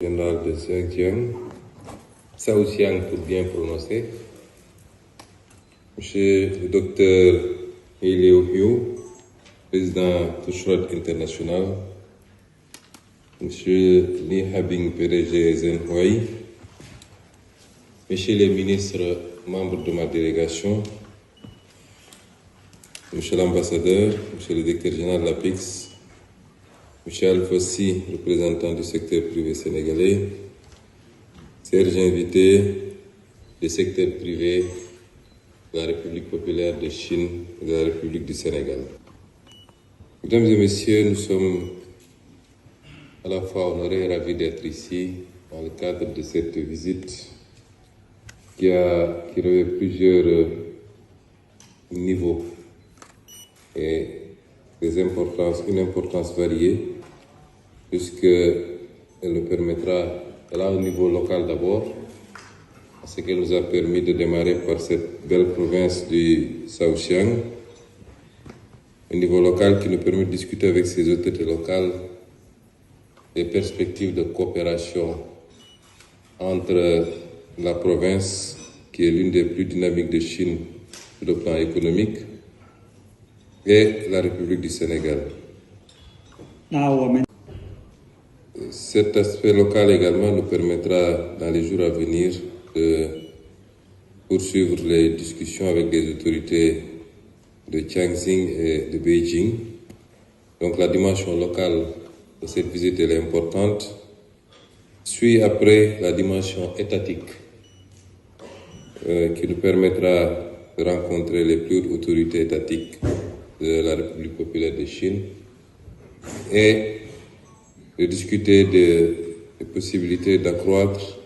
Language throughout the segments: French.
Général de Zhejiang, Shaoxiang pour bien prononcer, Monsieur le docteur He Liu, président Tushrod International, Monsieur Li Habing, PDG Zenhui, Messieurs les ministres, membres de ma délégation, Monsieur l'ambassadeur, Monsieur le directeur général de l'APIX, Monsieur Al-Fossi, représentant du secteur privé sénégalais, Serge invité du secteur privé de la République populaire de Chine et de la République du Sénégal. Mesdames et messieurs, nous sommes à la fois honorés et ravis d'être ici dans le cadre de cette visite qui revêt plusieurs niveaux et une importance variée, puisqu'elle nous permettra, là au niveau local d'abord, ce qu'elle nous a permis de démarrer par cette belle province du Shaoxiang, au niveau local qui nous permet de discuter avec ces autorités locales des perspectives de coopération entre la province, qui est l'une des plus dynamiques de Chine sur le plan économique, et la République du Sénégal. Cet aspect local également nous permettra, dans les jours à venir, de poursuivre les discussions avec les autorités de Tianjin et de Beijing. Donc la dimension locale de cette visite est importante. Suit après la dimension étatique qui nous permettra de rencontrer les plus hautes autorités étatiques de la République populaire de Chine et de discuter des possibilités d'accroître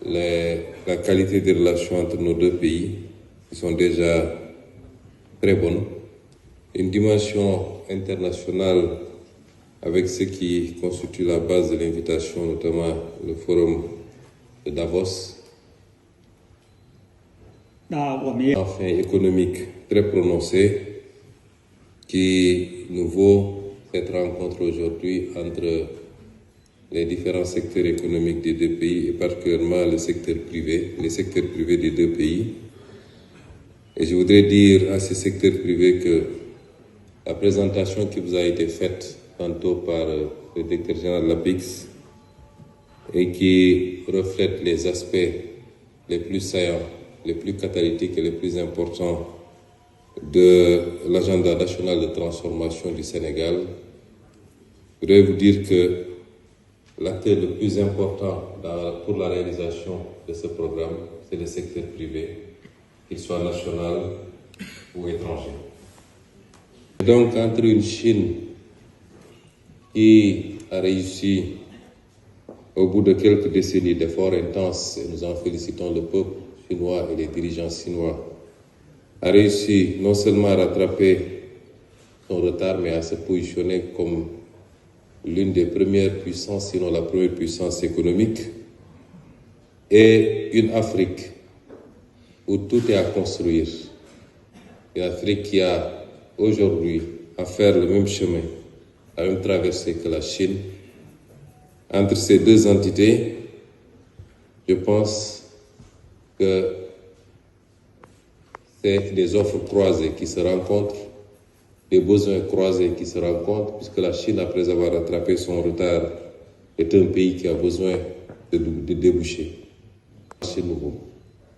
la qualité des relations entre nos deux pays, qui sont déjà très bonnes. Une dimension internationale avec ce qui constitue la base de l'invitation, notamment le forum de Davos. Enfin, économique très prononcé, qui nous vaut cette rencontre aujourd'hui entre les différents secteurs économiques des deux pays et particulièrement les secteurs privés des deux pays. Et je voudrais dire à ces secteurs privés que la présentation qui vous a été faite tantôt par le directeur général de l'APIX et qui reflète les aspects les plus saillants, les plus catalytiques et les plus importants de l'agenda national de transformation du Sénégal. Je voudrais vous dire que l'acteur le plus important pour la réalisation de ce programme, c'est le secteur privé, qu'il soit national ou étranger. Donc, entre une Chine qui a réussi, au bout de quelques décennies d'efforts intenses, et nous en félicitons le peuple chinois et les dirigeants chinois, a réussi non seulement à rattraper son retard, mais à se positionner comme l'une des premières puissances, sinon la première puissance économique, et une Afrique où tout est à construire. Une Afrique qui a aujourd'hui à faire le même chemin, la même traversée que la Chine. Entre ces deux entités, je pense que c'est des offres croisées qui se rencontrent, des besoins croisés qui se rencontrent, puisque la Chine, après avoir rattrapé son retard, est un pays qui a besoin de déboucher. C'est nouveau,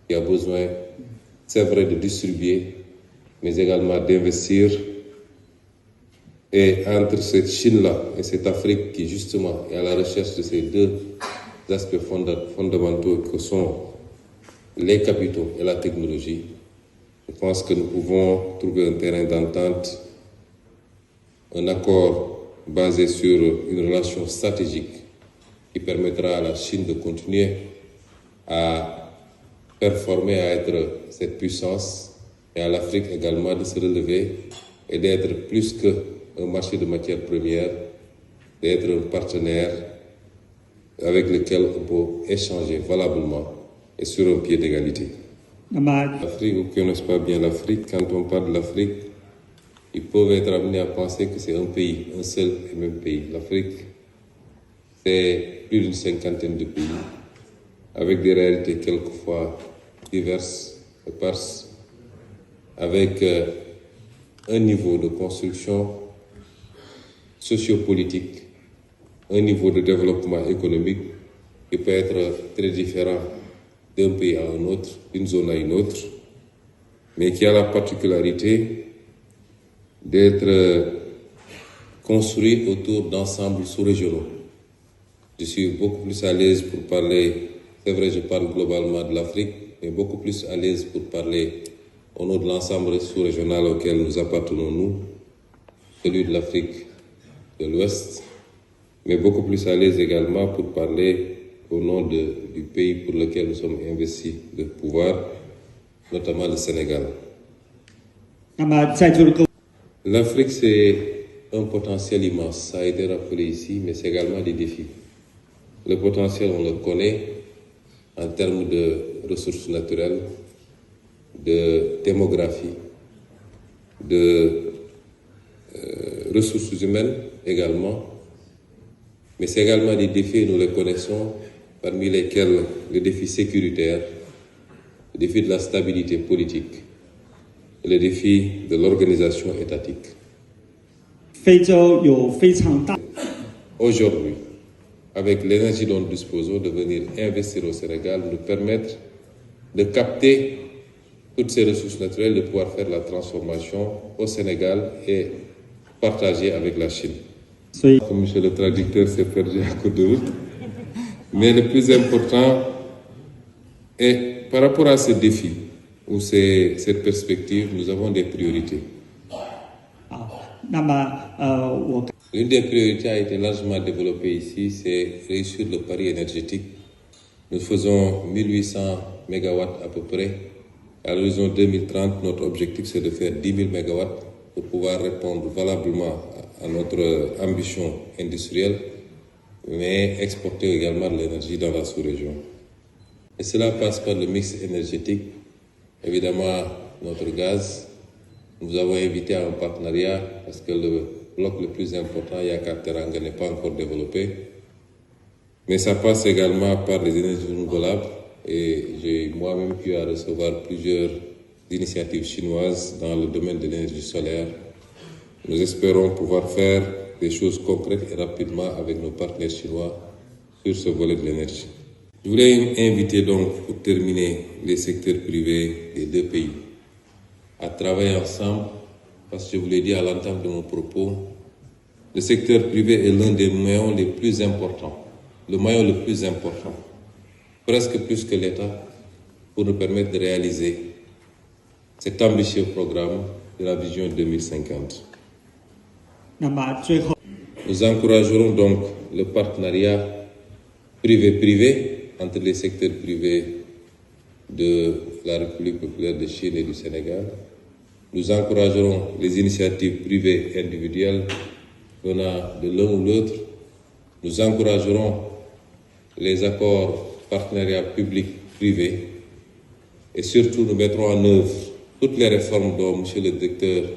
qui a besoin, c'est vrai, de distribuer, mais également d'investir. Et entre cette Chine-là et cette Afrique qui, justement, est à la recherche de ces deux aspects fondamentaux que sont les capitaux et la technologie, je pense que nous pouvons trouver un terrain d'entente, un accord basé sur une relation stratégique qui permettra à la Chine de continuer à performer, à être cette puissance, et à l'Afrique également de se relever et d'être plus qu'un marché de matières premières, d'être un partenaire avec lequel on peut échanger valablement et sur un pied d'égalité. L'Afrique, vous ne connaissez pas bien l'Afrique. Quand on parle de l'Afrique, ils peuvent être amenés à penser que c'est un pays, un seul et même pays. L'Afrique, c'est plus d'une cinquantaine de pays, avec des réalités quelquefois diverses, éparses, avec un niveau de construction sociopolitique, un niveau de développement économique qui peut être très différent d'un pays à un autre, d'une zone à une autre, mais qui a la particularité d'être construit autour d'ensembles sous-régionaux. Je suis beaucoup plus à l'aise pour parler, c'est vrai, je parle globalement de l'Afrique, mais beaucoup plus à l'aise pour parler au nom de l'ensemble sous-régional auquel nous appartenons, nous, celui de l'Afrique de l'Ouest, mais beaucoup plus à l'aise également pour parler au nom du pays pour lequel nous sommes investis de pouvoir, notamment le Sénégal. L'Afrique, c'est un potentiel immense, ça a été rappelé ici, mais c'est également des défis. Le potentiel, on le connaît en termes de ressources naturelles, de démographie, de ressources humaines également, mais c'est également des défis, nous les connaissons, parmi lesquels le défi sécuritaire, le défi de la stabilité politique et le défi de l'organisation étatique. Aujourd'hui, avec l'énergie dont nous disposons, de venir investir au Sénégal, nous permettre de capter toutes ces ressources naturelles, de pouvoir faire la transformation au Sénégal et partager avec la Chine. Comme monsieur le traducteur s'est perdu à coup de route. Mais le plus important est, par rapport à ce défi ou cette perspective, nous avons des priorités. L'une des priorités a été largement développée ici, c'est réussir le pari énergétique. Nous faisons 1800 MW à peu près. À l'horizon 2030, notre objectif, c'est de faire 10 000 MW pour pouvoir répondre valablement à notre ambition industrielle, mais exporter également de l'énergie dans la sous-région. Et cela passe par le mix énergétique, évidemment notre gaz. Nous avons invité à un partenariat parce que le bloc le plus important, Yakaar Teranga, n'est pas encore développé. Mais ça passe également par les énergies renouvelables et j'ai moi-même eu à recevoir plusieurs initiatives chinoises dans le domaine de l'énergie solaire. Nous espérons pouvoir faire des choses concrètes et rapidement avec nos partenaires chinois sur ce volet de l'énergie. Je voulais inviter donc, pour terminer, les secteurs privés des deux pays à travailler ensemble, parce que je vous l'ai dit à l'entame de mon propos, le secteur privé est l'un des maillons les plus importants, le maillon le plus important, presque plus que l'État, pour nous permettre de réaliser cet ambitieux programme de la vision 2050. Nous encouragerons donc le partenariat privé-privé entre les secteurs privés de la République populaire de Chine et du Sénégal. Nous encouragerons les initiatives privées et individuelles venant de l'un ou l'autre. Nous encouragerons les accords partenariats publics-privés et surtout nous mettrons en œuvre toutes les réformes dont M. le directeur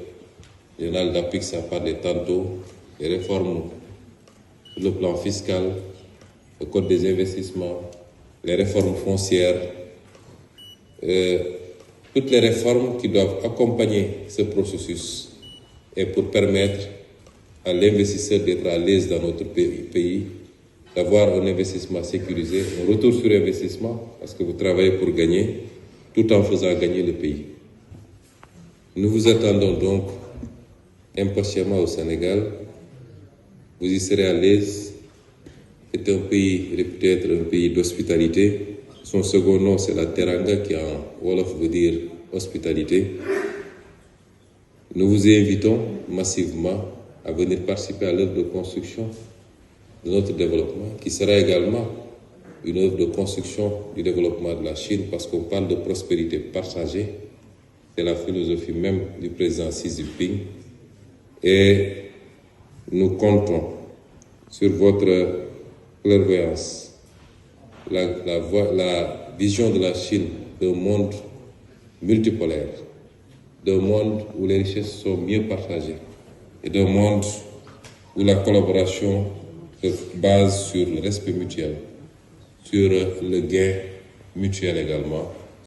général d'APIX a parlé tantôt, les réformes sur le plan fiscal, le code des investissements, les réformes foncières, toutes les réformes qui doivent accompagner ce processus et pour permettre à l'investisseur d'être à l'aise dans notre pays, d'avoir un investissement sécurisé, un retour sur investissement, parce que vous travaillez pour gagner, tout en faisant gagner le pays. Nous vous attendons donc impatiemment au Sénégal. Vous y serez à l'aise. C'est un pays réputé être un pays d'hospitalité. Son second nom, c'est la Teranga, qui en Wolof veut dire hospitalité. Nous vous invitons massivement à venir participer à l'œuvre de construction de notre développement, qui sera également une œuvre de construction du développement de la Chine, parce qu'on parle de prospérité partagée. C'est la philosophie même du président Xi Jinping. Et nous comptons sur votre clairvoyance, la vision de la Chine d'un monde multipolaire, d'un monde où les richesses sont mieux partagées et d'un monde où la collaboration base sur le respect mutuel, sur le gain mutuel également,